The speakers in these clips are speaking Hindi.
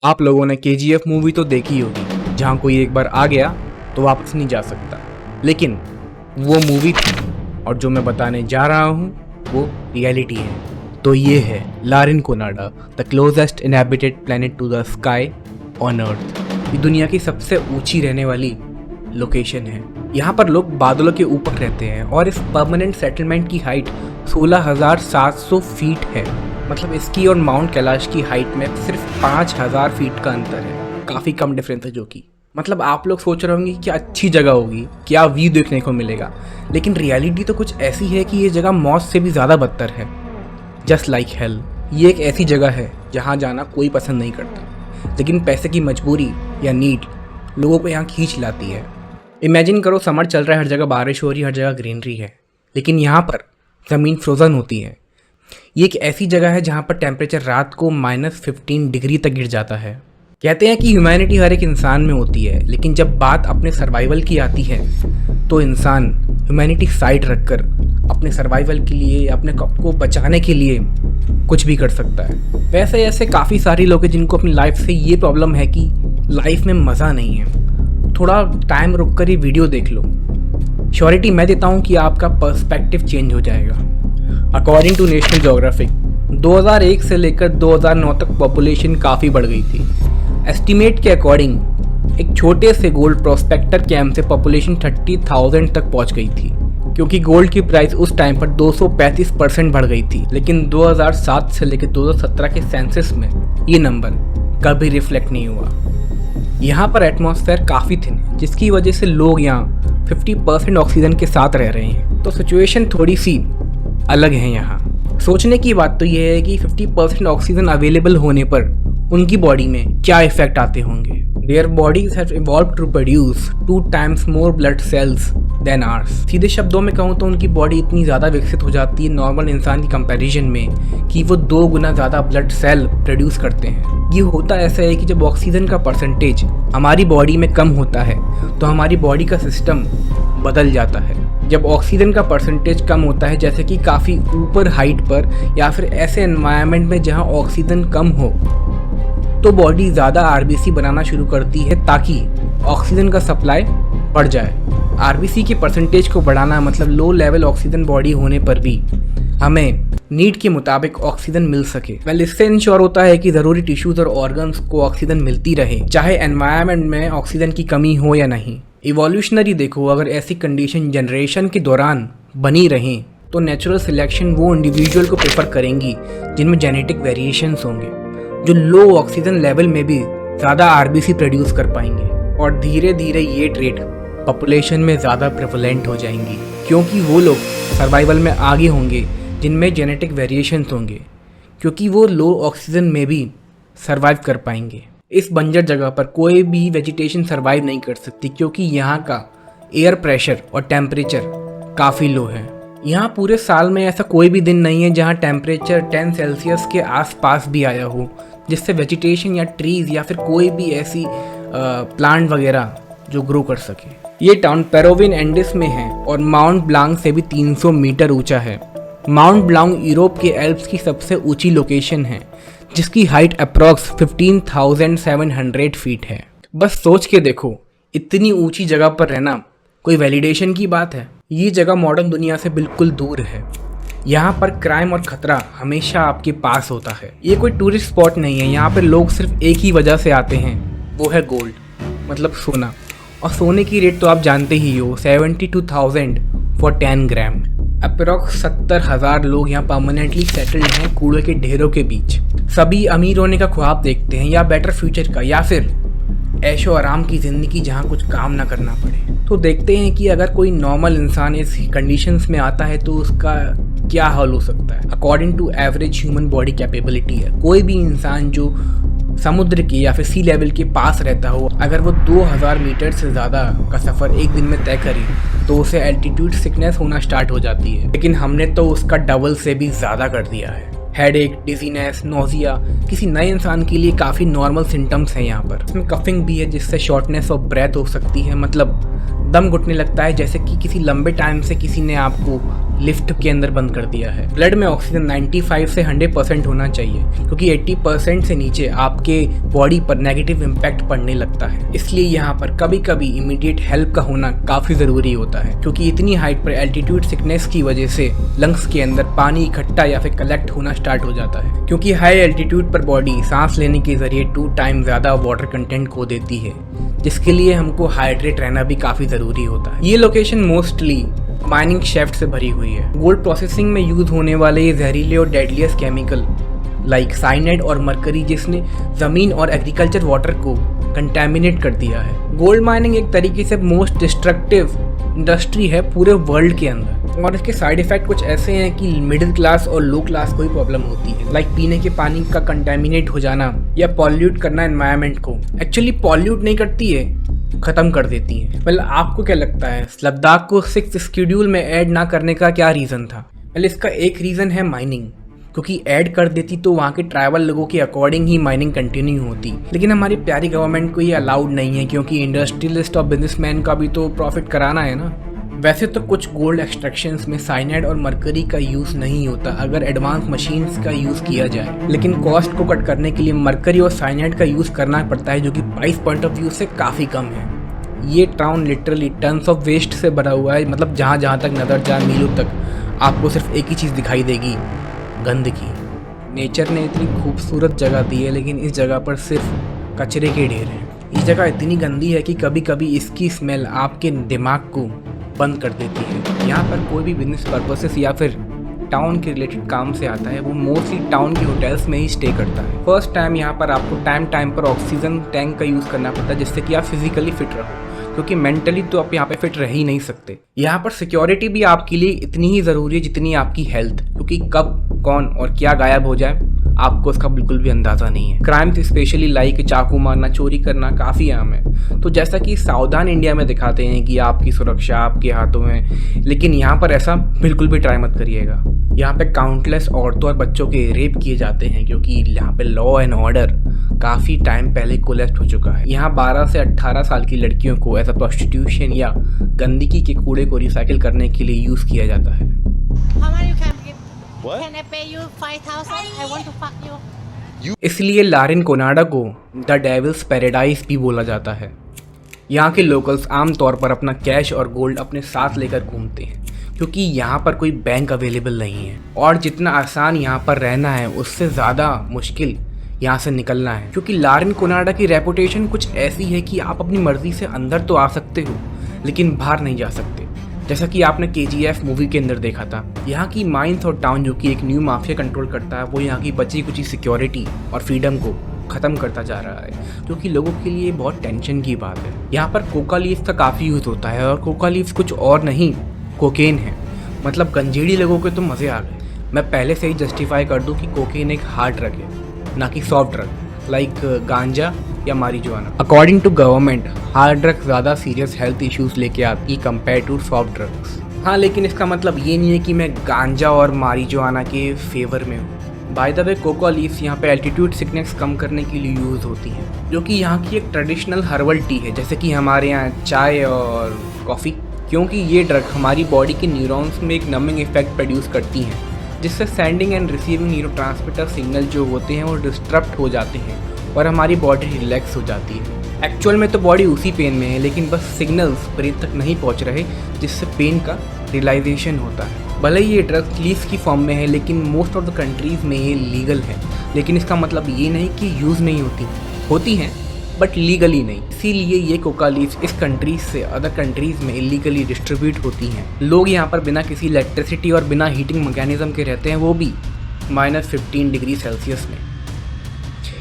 आप लोगों ने KGF मूवी तो देखी होगी, जहाँ कोई एक बार आ गया तो वापस नहीं जा सकता। लेकिन वो मूवी थी और जो मैं बताने जा रहा हूँ वो रियलिटी है। तो ये है La Rinconada, the closest inhabited planet to the sky on earth. ये दुनिया की सबसे ऊंची रहने वाली लोकेशन है। यहाँ पर लोग बादलों के ऊपर रहते हैं और इस परमानेंट सेटलमेंट की हाइट 16,700 फीट है। मतलब इसकी और माउंट कैलाश की हाइट में सिर्फ 5,000 फीट का अंतर है। काफ़ी कम डिफरेंस है जो कि मतलब आप लोग सोच रहे होंगे कि क्या अच्छी जगह होगी, क्या व्यू देखने को मिलेगा। लेकिन रियलिटी तो कुछ ऐसी है कि ये जगह मौत से भी ज़्यादा बदतर है। Just like hell. ये एक ऐसी जगह है जहाँ जाना कोई पसंद नहीं करता, लेकिन पैसे की मजबूरी या नीड लोगों को यहाँ खींच लाती है। इमेजिन करो, समर चल रहा है, हर जगह बारिश हो रही है, हर जगह ग्रीनरी है, लेकिन यहाँ पर ज़मीन फ्रोज़न होती है। ये एक ऐसी जगह है जहाँ पर टेम्परेचर रात को -15 डिग्री तक गिर जाता है। कहते हैं कि ह्यूमैनिटी हर एक इंसान में होती है, लेकिन जब बात अपने सर्वाइवल की आती है तो इंसान ह्यूमैनिटी साइड रखकर अपने सर्वाइवल के लिए, अपने को बचाने के लिए कुछ भी कर सकता है। वैसे ऐसे काफ़ी सारे लोग हैं जिनको अपनी लाइफ से ये प्रॉब्लम है कि लाइफ में मज़ा नहीं है। थोड़ा टाइम रुक कर ही वीडियो देख लो, श्योरिटी मैं देता हूँ कि आपका पर्सपेक्टिव चेंज हो जाएगा। अकॉर्डिंग टू नेशनल ज्योग्राफिक 2001 से लेकर 2009 तक पॉपुलेशन काफ़ी बढ़ गई थी। एस्टीमेट के अकॉर्डिंग एक छोटे से गोल्ड प्रोस्पेक्टर कैंप से पॉपुलेशन 30,000 तक पहुंच गई थी, क्योंकि गोल्ड की प्राइस उस टाइम पर 235% बढ़ गई थी। लेकिन 2007 से लेकर 2017 के सेंसस में ये नंबर कभी रिफ्लेक्ट नहीं हुआ। यहाँ पर एटमॉस्फेयर काफ़ी थिन है, जिसकी वजह से लोग यहाँ 50% ऑक्सीजन के साथ रह रहे हैं। तो सिचुएशन थोड़ी सी अलग है यहाँ। सोचने की बात तो यह है कि 50% ऑक्सीजन अवेलेबल होने पर उनकी बॉडी में क्या इफेक्ट आते होंगे। Their bodies have evolved to produce 2 times more blood cells than ours। सीधे शब्दों में कहूँ तो उनकी बॉडी इतनी ज़्यादा विकसित हो जाती है नॉर्मल इंसान की कंपैरिजन में कि वो 2 गुना ज़्यादा ब्लड सेल प्रोड्यूस करते हैं। ये होता ऐसा है कि जब ऑक्सीजन का परसेंटेज हमारी बॉडी में कम होता है तो हमारी बॉडी का सिस्टम बदल जाता है। जब ऑक्सीजन का परसेंटेज कम होता है, जैसे कि काफ़ी ऊपर हाइट पर या फिर ऐसे एनवायरनमेंट में जहाँ ऑक्सीजन कम हो, तो बॉडी ज़्यादा आरबीसी बनाना शुरू करती है ताकि ऑक्सीजन का सप्लाई बढ़ जाए। आरबीसी के परसेंटेज को बढ़ाना मतलब लो लेवल ऑक्सीजन बॉडी होने पर भी हमें नीड के मुताबिक ऑक्सीजन मिल सके। इससे इंश्योर होता है कि ज़रूरी टिश्यूज़ और ऑर्गन्स को ऑक्सीजन मिलती रहे, चाहे एनवायरनमेंट में ऑक्सीजन की कमी हो या नहीं। इवोल्यूशनरी देखो, अगर ऐसी कंडीशन जनरेशन के दौरान बनी रहें तो नेचुरल सिलेक्शन वो इंडिविजुअल को प्रेफर करेंगी जिनमें जेनेटिक वेरिएशंस होंगे, जो लो ऑक्सीजन लेवल में भी ज़्यादा आरबीसी प्रोड्यूस कर पाएंगे। और धीरे धीरे ये ट्रेट पॉपुलेशन में ज़्यादा प्रेवलेंट हो जाएंगी, क्योंकि वो लोग सर्वाइवल में आगे होंगे जिनमें जेनेटिक वेरिएशंस होंगे, क्योंकि वो लो ऑक्सीजन में भी सर्वाइव कर पाएंगे। इस बंजर जगह पर कोई भी वेजिटेशन सर्वाइव नहीं कर सकती, क्योंकि यहाँ का एयर प्रेशर और टेम्परेचर काफ़ी लो है। यहाँ पूरे साल में ऐसा कोई भी दिन नहीं है जहाँ टेम्परेचर 10 सेल्सियस के आसपास भी आया हो, जिससे वेजिटेशन या ट्रीज़ या फिर कोई भी ऐसी प्लांट वगैरह जो ग्रो कर सके। ये टाउन पेरोविन एंडिस में है और माउंट ब्लांक से भी 300 मीटर ऊंचा है। माउंट ब्लांक यूरोप के एल्प्स की सबसे ऊंची लोकेशन है, जिसकी हाइट अप्रॉक्स 15,700 फीट है। बस सोच के देखो, इतनी ऊंची जगह पर रहना कोई वैलिडेशन की बात है। ये जगह मॉडर्न दुनिया से बिल्कुल दूर है। यहाँ पर क्राइम और खतरा हमेशा आपके पास होता है। ये कोई टूरिस्ट स्पॉट नहीं है। यहाँ पर लोग सिर्फ एक ही वजह से आते हैं, वो है गोल्ड, मतलब सोना। और सोने की रेट तो आप जानते ही हो, 72,000 फॉर 10 ग्राम। अप्रॉक्स 70,000 लोग यहाँ परमानेंटली सेटल्ड हैं कूड़े के ढेरों के बीच। सभी अमीर होने का ख्वाब देखते हैं, या बेटर फ्यूचर का, या फिर ऐशो आराम की ज़िंदगी जहाँ कुछ काम ना करना पड़े। तो देखते हैं कि अगर कोई नॉर्मल इंसान इस कंडीशंस में आता है तो उसका क्या हाल हो सकता है। According to average human body capability है, कोई भी इंसान जो समुद्र के या फिर सी लेवल के पास रहता हो, अगर वो 2000 मीटर से ज़्यादा का सफ़र एक दिन में तय करे तो उसे एल्टीट्यूड सिकनेस होना स्टार्ट हो जाती है। लेकिन हमने तो उसका डबल से भी ज़्यादा कर दिया है। हेडेक, डिजीनेस, नोजिया किसी नए इंसान के लिए काफ़ी नॉर्मल सिम्टम्स हैं यहाँ पर। इसमें कफिंग भी है, जिससे शॉर्टनेस ऑफ ब्रेथ हो सकती है, मतलब दम घुटने लगता है, जैसे कि किसी लंबे टाइम से किसी ने आपको लिफ्ट के अंदर बंद कर दिया है। ब्लड में ऑक्सीजन 95 से 100% होना चाहिए, क्योंकि 80% से नीचे आपके बॉडी पर नेगेटिव इम्पैक्ट पड़ने लगता है। इसलिए यहाँ पर कभी कभी इमीडिएट हेल्प का होना काफ़ी ज़रूरी होता है, क्योंकि इतनी हाइट पर एल्टीट्यूड सिकनेस की वजह से लंग्स के अंदर पानी इकट्ठा या फिर कलेक्ट होना स्टार्ट हो जाता है, क्योंकि हाई एल्टीट्यूड पर बॉडी सांस लेने के जरिए 2 टाइम ज़्यादा वाटर कंटेंट खो देती है, जिसके लिए हमको हाइड्रेट रहना भी काफ़ी ज़रूरी होता है। ये लोकेशन मोस्टली माइनिंग शेफ्ट से भरी हुई है। गोल्ड प्रोसेसिंग में यूज होने वाले ये जहरीले और डेडलियस्ट केमिकल लाइक साइनाइड और मरकरी, जिसने ज़मीन और एग्रीकल्चर वाटर को कंटेमिनेट कर दिया है। गोल्ड माइनिंग एक तरीके से मोस्ट डिस्ट्रक्टिव इंडस्ट्री है पूरे वर्ल्ड के अंदर, और इसके साइड इफेक्ट कुछ ऐसे हैं कि मिडिल क्लास और लो क्लास को ही प्रॉब्लम होती है, लाइक पीने के पानी का कंटेमिनेट हो जाना या पॉल्यूट करना एनवायरनमेंट को। एक्चुअली पॉल्यूट नहीं करती है, खत्म कर देती है। वेल, आपको क्या लगता है लद्दाख को 6th शेड्यूल में ऐड ना करने का क्या रीज़न था? वेल, इसका एक रीज़न है माइनिंग, क्योंकि ऐड कर देती तो वहाँ के ट्राइबल लोगों के अकॉर्डिंग ही माइनिंग कंटिन्यू होती। लेकिन हमारी प्यारी गवर्नमेंट को ये अलाउड नहीं है, क्योंकि इंडस्ट्रियलिस्ट और बिजनेसमैन का भी तो प्रॉफिट कराना है ना। वैसे तो कुछ गोल्ड एक्सट्रैक्शंस में साइनाइड और मरकरी का यूज़ नहीं होता अगर एडवांस मशीन्स का यूज़ किया जाए, लेकिन कॉस्ट को कट करने के लिए मरकरी और साइनाइड का यूज़ करना पड़ता है, जो कि प्राइस पॉइंट ऑफ व्यू से काफ़ी कम है। ये town literally tons of waste से भरा हुआ है, मतलब जहाँ जहाँ तक नज़र जाए मीलों तक आपको सिर्फ एक ही चीज़ दिखाई देगी, गंदगी। नेचर ने इतनी खूबसूरत जगह दी है, लेकिन इस जगह पर सिर्फ कचरे के ढेर हैं। इस जगह इतनी गंदी है कि कभी कभी इसकी स्मेल आपके दिमाग को बंद कर देती है। यहाँ पर कोई भी बिजनेस पर्पसेस या फिर टाउन के रिलेटेड काम से आता है, वो मोस्टली टाउन के होटल्स में ही स्टे करता है। फर्स्ट टाइम यहाँ पर आपको टाइम टाइम पर ऑक्सीजन टैंक का यूज़ करना पड़ता है, जिससे कि आप फिजिकली फिट रहो, क्योंकि मेंटली तो आप यहाँ पे फिट रह ही नहीं सकते। यहाँ पर सिक्योरिटी भी आपके लिए इतनी ही ज़रूरी है जितनी आपकी हेल्थ, क्योंकि कब कौन और क्या गायब हो जाए आपको उसका बिल्कुल भी अंदाज़ा नहीं है। क्राइम्स स्पेशली लाइक चाकू मारना, चोरी करना काफ़ी आम है। तो जैसा कि सावधान इंडिया में दिखाते हैं कि आपकी सुरक्षा आपके हाथों में, लेकिन यहाँ पर ऐसा बिल्कुल भी ट्राई मत करिएगा। यहाँ पे काउंटलेस औरतों और बच्चों के रेप किए जाते हैं, क्योंकि यहाँ पे लॉ एंड ऑर्डर काफ़ी टाइम पहले कोलैप्स हो चुका है। यहाँ 12 से 18 साल की लड़कियों को एज अ प्रोस्टिट्यूशन या गंदगी के कूड़े को रिसाइकिल करने के लिए यूज़ किया जाता है। Can I pay you 5,000? I want to fuck you. इसलिए लारिन कोनाडा को द डेविल्स पैराडाइज भी बोला जाता है। यहाँ के लोकल्स आमतौर पर अपना कैश और गोल्ड अपने साथ लेकर घूमते हैं, क्योंकि यहाँ पर कोई बैंक अवेलेबल नहीं है, और जितना आसान यहाँ पर रहना है उससे ज़्यादा मुश्किल यहाँ से निकलना है, क्योंकि लारिन कोनाडा की रेपुटेशन कुछ ऐसी है कि आप अपनी मर्जी से अंदर तो आ सकते हो, लेकिन बाहर नहीं जा सकते। जैसा कि आपने KGF मूवी के अंदर देखा था, यहाँ की माइंस और टाउन जो कि एक न्यू माफिया कंट्रोल करता है, वो यहाँ की बची कुची सिक्योरिटी और फ्रीडम को ख़त्म करता जा रहा है, जो कि लोगों के लिए बहुत टेंशन की बात है। यहाँ पर कोका लीव्स का काफ़ी यूज़ होता है, और कोका लीव्स कुछ और नहीं कोकेन है। मतलब गंजेड़ी लोगों के तो मज़े आ गए। मैं पहले से ही जस्टिफाई कर दूँ कि कोकेन एक हार्ड ड्रग है, ना कि सॉफ्ट ड्रग लाइक गांजा या marijuana. According to government hard drug ज़्यादा सीरियस हेल्थ इश्यूज लेके आती कंपेयर टू सॉफ्ट ड्रग्स। हाँ, लेकिन इसका मतलब ये नहीं है कि मैं गांजा और मारिजुआना के फेवर में हूँ। By the way, Coca leaves यहाँ पे एल्टीट्यूड सिकनेस कम करने के लिए यूज़ होती हैं, जो कि यहाँ की एक ट्रेडिशनल हर्बल टी है, जैसे कि हमारे यहाँ चाय और कॉफ़ी। क्योंकि ये ड्रग हमारी बॉडी के न्यूरॉन्स में एक नमिंग इफेक्ट प्रोड्यूस करती हैं, जिससे sending end receiving neurotransmitter signal जो होते हैं वो डिस्टर्ब हो जाते हैं और हमारी बॉडी रिलैक्स हो जाती है। एक्चुअल में तो बॉडी उसी पेन में है, लेकिन बस सिग्नल्स ब्रेन तक नहीं पहुंच रहे, जिससे पेन का रियलाइजेशन होता है। भले ही ये ड्रग्स लीव्स की फॉर्म में है, लेकिन मोस्ट ऑफ द कंट्रीज़ में ये लीगल है। लेकिन इसका मतलब ये नहीं कि यूज़ नहीं होती हैं, बट लीगली नहीं। इसीलिए ये कोका लीव्स इस कंट्रीज से अदर कंट्रीज़ में इलीगली डिस्ट्रीब्यूट होती हैं। लोग यहाँ पर बिना किसी इलेक्ट्रिसिटी और बिना हीटिंग मैकेनिज्म के रहते हैं, वो भी -15 डिग्री सेल्सियस में।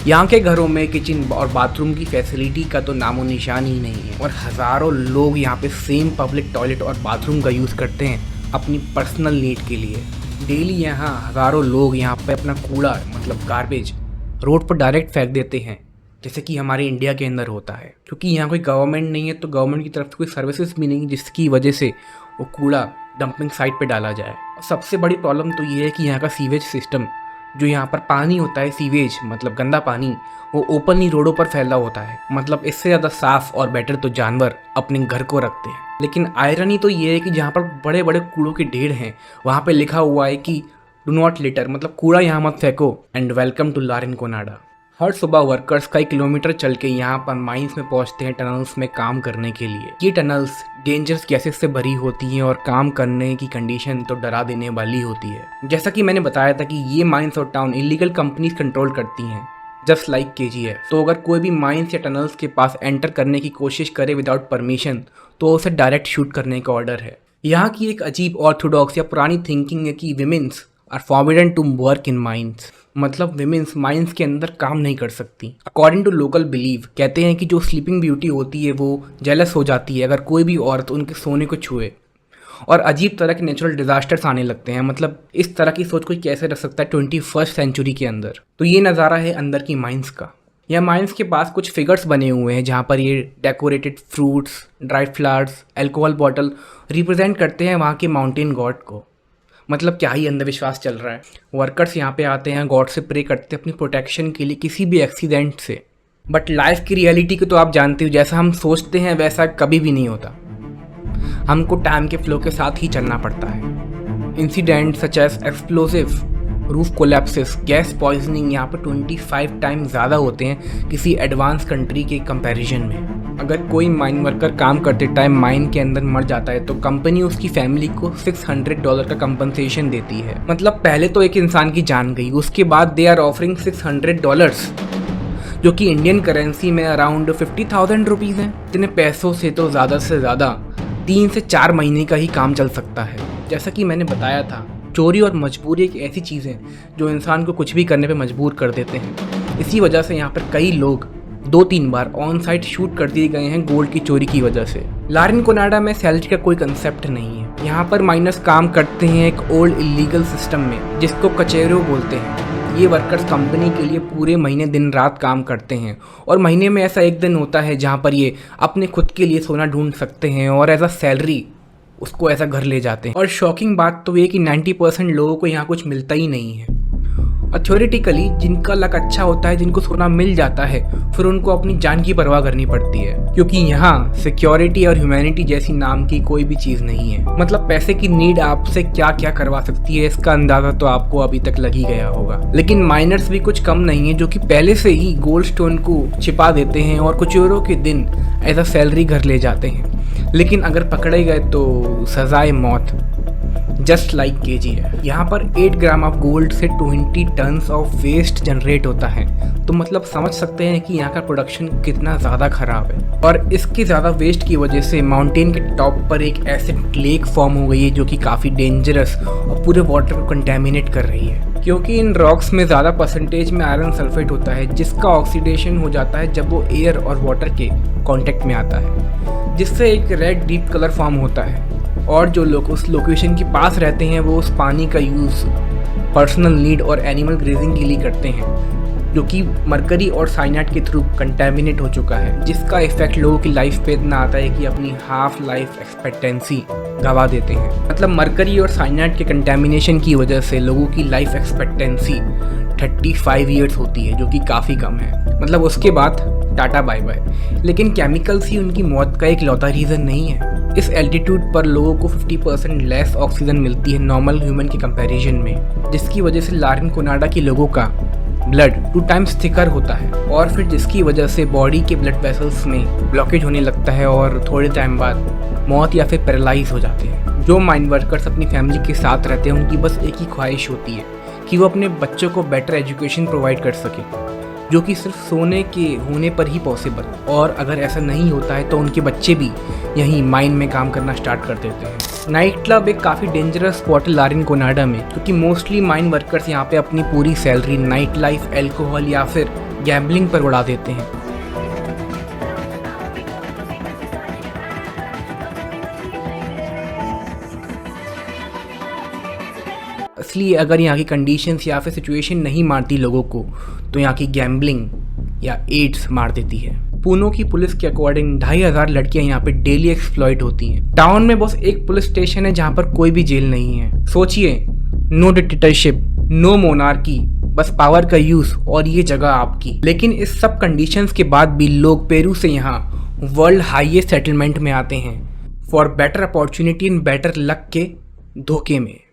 यहाँ के घरों में किचन और बाथरूम की फैसिलिटी का तो नामो निशान ही नहीं है, और हज़ारों लोग यहाँ पे सेम पब्लिक टॉयलेट और बाथरूम का यूज़ करते हैं अपनी पर्सनल नीड के लिए। डेली यहाँ हज़ारों लोग यहाँ पे अपना कूड़ा मतलब गार्बेज रोड पर डायरेक्ट फेंक देते हैं, जैसे कि हमारे इंडिया के अंदर होता है। क्योंकि यहाँ कोई गवर्नमेंट नहीं है, तो गवर्नमेंट की तरफ से कोई सर्विसेज भी नहीं, जिसकी वजह से वो कूड़ा डंपिंग साइट पे डाला जाए। सबसे बड़ी प्रॉब्लम तो ये है कि यहाँ का सीवेज सिस्टम जो यहाँ पर पानी होता है, सीवेज मतलब गंदा पानी, वो ओपनली रोडों पर फैला होता है। मतलब इससे ज़्यादा साफ और बेटर तो जानवर अपने घर को रखते हैं। लेकिन आयरनी तो ये है कि जहाँ पर बड़े बड़े कूड़ों के ढेर हैं, वहाँ पे लिखा हुआ है कि डू नॉट लिटर, मतलब कूड़ा यहाँ मत फेंको एंड वेलकम टू लारिनकोनाडा। हर सुबह वर्कर्स कई किलोमीटर चल के यहाँ पर माइंस में पहुँचते हैं टनल्स में काम करने के लिए। ये टनल्स डेंजरस गैसेस से भरी होती हैं और काम करने की कंडीशन तो डरा देने वाली होती है। जैसा कि मैंने बताया था कि ये माइंस और टाउन इलीगल कंपनीज कंट्रोल करती हैं, जस्ट लाइक KGF। तो अगर कोई भी माइंस या टनल्स के पास एंटर करने की कोशिश करे विदाउट परमिशन तो उसे डायरेक्ट शूट करने का ऑर्डर है। यहाँ की एक अजीब ऑर्थोडॉक्स या पुरानी थिंकिंग है कि womens are forbidden to work in mines, मतलब विमेंस माइंस के अंदर काम नहीं कर सकती। अकॉर्डिंग टू लोकल बिलीव, कहते हैं कि जो स्लीपिंग ब्यूटी होती है वो जेलस हो जाती है अगर कोई भी औरत उनके सोने को छुए, और अजीब तरह के नेचुरल डिजास्टर्स आने लगते हैं। मतलब इस तरह की सोच कोई कैसे रख सकता है 21वीं सेंचुरी के अंदर। तो ये नज़ारा है अंदर की माइंस का। यह माइंस के पास कुछ फिगर्स बने हुए हैं जहाँ पर ये decorated fruits, dried flowers, alcohol bottle represent करते हैं वहाँ के माउंटेन गॉड को। मतलब क्या ही अंधविश्वास चल रहा है। वर्कर्स यहाँ पे आते हैं, गॉड से प्रे करते हैं अपनी प्रोटेक्शन के लिए किसी भी एक्सीडेंट से। बट लाइफ की रियलिटी को तो आप जानते हो, जैसा हम सोचते हैं वैसा कभी भी नहीं होता। हमको टाइम के फ्लो के साथ ही चलना पड़ता है। Incident such as explosive, roof collapses, gas poisoning यहाँ पर 25 टाइम ज़्यादा होते हैं किसी एडवांस कंट्री के कंपैरिजन में। अगर कोई माइन वर्कर काम करते टाइम माइन के अंदर मर जाता है तो कंपनी उसकी फैमिली को $600 का कंपनसेशन देती है। मतलब पहले तो एक इंसान की जान गई, उसके बाद दे आर ऑफरिंग $600, जो कि इंडियन करेंसी में अराउंड 50,000 रुपीज़ हैं। इतने पैसों से तो ज़्यादा से ज़्यादा 3 से 4 महीने का ही काम चल सकता है। जैसा कि मैंने बताया था, चोरी और मजबूरी एक ऐसी चीज़ है जो इंसान को कुछ भी करने पे मजबूर कर देते हैं। इसी वजह से यहाँ पर कई लोग 2-3 बार ऑन साइट शूट कर दिए गए हैं गोल्ड की चोरी की वजह से। लारिनकोनाडा में सैलरी का कोई कंसेप्ट नहीं है। यहाँ पर माइनर्स काम करते हैं एक ओल्ड इलीगल सिस्टम में जिसको कचेरो बोलते हैं। ये वर्कर्स कंपनी के लिए पूरे महीने दिन रात काम करते हैं और महीने में ऐसा एक दिन होता है जहाँ पर ये अपने खुद के लिए सोना ढूंढ सकते हैं और एज अ सैलरी उसको ऐसा घर ले जाते हैं। और शॉकिंग बात तो ये कि 90% लोगों को यहाँ कुछ मिलता ही नहीं है। और थ्योरेटिकली जिनका लक अच्छा होता है, जिनको सोना मिल जाता है, फिर उनको अपनी जान की परवाह करनी पड़ती है, क्योंकि यहाँ सिक्योरिटी और ह्यूमैनिटी जैसी नाम की कोई भी चीज़ नहीं है। मतलब पैसे की नीड आपसे क्या क्या करवा सकती है इसका अंदाज़ा तो आपको अभी तक लग ही गया होगा। लेकिन माइनर्स भी कुछ कम नहीं है जो कि पहले से ही गोल्ड स्टोन को छिपा देते हैं और कुछ औरों के दिन एज अ सैलरी घर ले जाते हैं। लेकिन अगर पकड़े गए तो सजाए मौत, जस्ट लाइक KGF। यहाँ पर 8 ग्राम ऑफ गोल्ड से 20 टन्स ऑफ वेस्ट जनरेट होता है। तो मतलब समझ सकते हैं कि यहाँ का प्रोडक्शन कितना ज़्यादा ख़राब है। और इसके ज़्यादा वेस्ट की वजह से माउंटेन के टॉप पर एक एसिड लेक फॉर्म हो गई है जो कि काफ़ी डेंजरस और पूरे वाटर को कंटेमिनेट कर रही है, क्योंकि इन रॉक्स में ज़्यादा परसेंटेज में आयरन सल्फेट होता है जिसका ऑक्सीडेशन हो जाता है जब वो एयर और वाटर के कॉन्टेक्ट में आता है, जिससे एक रेड डीप कलर फॉर्म होता है। और जो लोग उस लोकेशन के पास रहते हैं वो उस पानी का यूज़ पर्सनल नीड और एनिमल ग्रेजिंग के लिए करते हैं, जो कि मरकरी और साइनाइड के थ्रू कंटेमिनेट हो चुका है, जिसका इफेक्ट लोगों की लाइफ पे इतना आता है कि अपनी हाफ लाइफ एक्सपेक्टेंसी गंवा देते हैं। मतलब मरकरी और साइनाइड के कंटेमिनेशन की वजह से लोगों की लाइफ एक्सपेक्टेंसी 35 ईयर्स होती है, जो कि काफ़ी कम है। मतलब उसके बाद टाटा बाय बाय। लेकिन केमिकल्स ही उनकी मौत का एक लौता रीज़न नहीं है। इस एल्टीट्यूड पर लोगों को 50% लेस ऑक्सीजन मिलती है नॉर्मल ह्यूमन के कंपैरिजन में, जिसकी वजह से लारिनकोनाडा के लोगों का ब्लड 2 टाइम्स थिकर होता है और फिर जिसकी वजह से बॉडी के ब्लड वेसल्स में ब्लॉकेज होने लगता है और थोड़े टाइम बाद मौत या फिर पैरालाइज हो जाते हैं। जो माइन वर्कर्स अपनी फैमिली के साथ रहते हैं उनकी बस एक ही ख्वाहिश होती है कि वो अपने बच्चों को बेटर एजुकेशन प्रोवाइड कर सके, जो कि सिर्फ सोने के होने पर ही पॉसिबल। और अगर ऐसा नहीं होता है तो उनके बच्चे भी यहीं माइन में काम करना स्टार्ट कर देते हैं। नाइट क्लब एक काफ़ी डेंजरस स्पॉट है लारिनकोनाडा में, क्योंकि मोस्टली माइन वर्कर्स यहाँ पे अपनी पूरी सैलरी नाइट लाइफ, एल्कोहल या फिर गैम्बलिंग पर उड़ा देते हैं। इसलिए अगर यहाँ की कंडीशंस या फिर सिचुएशन नहीं मारती लोगों को तो यहाँ की गैम्बलिंग या एड्स मार देती है। पुणे की पुलिस के अकॉर्डिंग 2500 लड़कियां यहाँ पे डेली एक्सप्लॉइट होती हैं। टाउन में बस एक पुलिस स्टेशन है जहाँ पर कोई भी जेल नहीं है। सोचिए, नो डिक्टेटरशिप, नो मोनार्की, बस पावर का यूज और ये जगह आपकी। लेकिन इस सब कंडीशंस के बाद भी लोग पेरू से यहाँ वर्ल्ड हाईएस्ट सेटलमेंट में आते हैं for better opportunity and better luck के धोखे में।